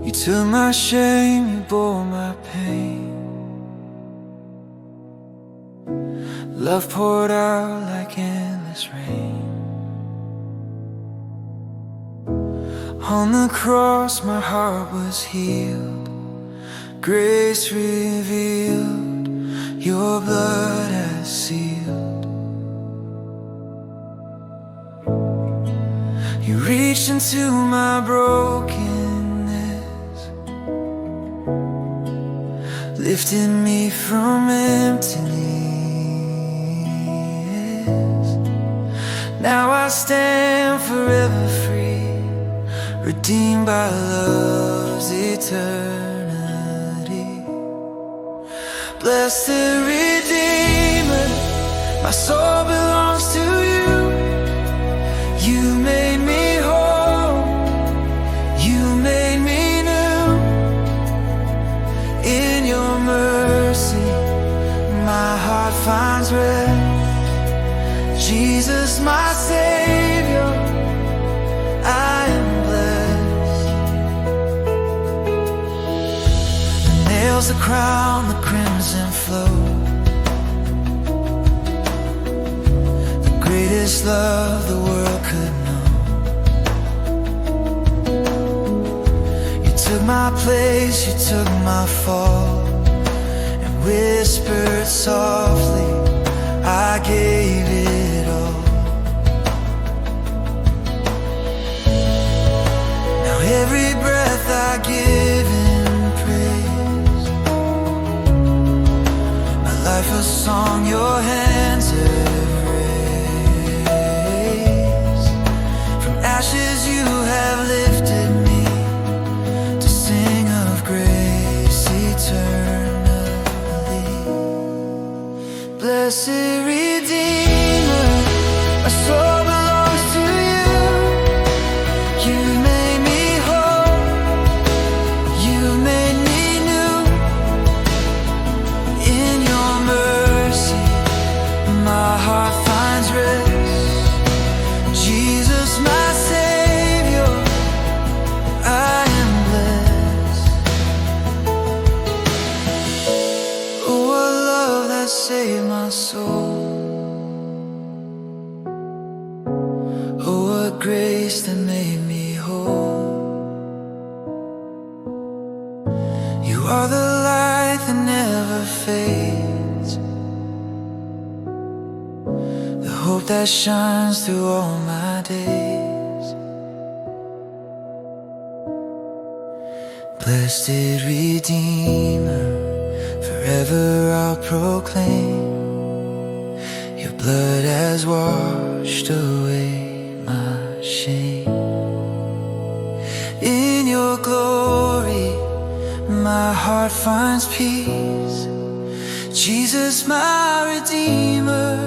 You took my shame, you bore my pain. Love poured out like endless rain. On the cross my heart was healed. Grace revealed, your blood has sealed. You reached into my brokenness, lifted me from emptiness. Now I stand forever free, redeemed by love's eternity. Blessed Redeemer, my soul belongs to you. You made me whole, you made me new. In your mercy, my heart finds rest. Jesus, my Savior, I am blessed. The nails, the crown, the crimson flow, the greatest love the world could know. You took my place, you took my fall, and whispered softly, I gave it all. Now every breath I give in praise, my life a song your hands have raised. From ashes you have lifted me to sing of grace eternally. Blessed Redeemer, my soul belongs to you. You made me whole, you made me new. In your mercy, my heart finds rest. Jesus, my Savior, I am blessed. Oh, what love that saved my soul. Oh, what grace that made me whole. You are the light that never fades, the hope that shines through all my days. Blessed Redeemer, forever I'll proclaim, your blood has washed away my shame. In your glory, my heart finds peace. Jesus, my Redeemer,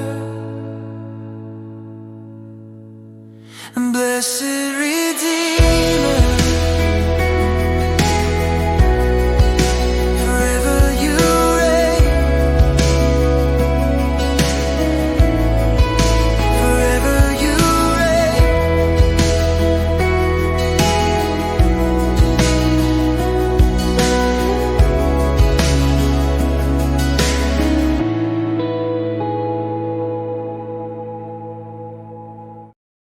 and blessed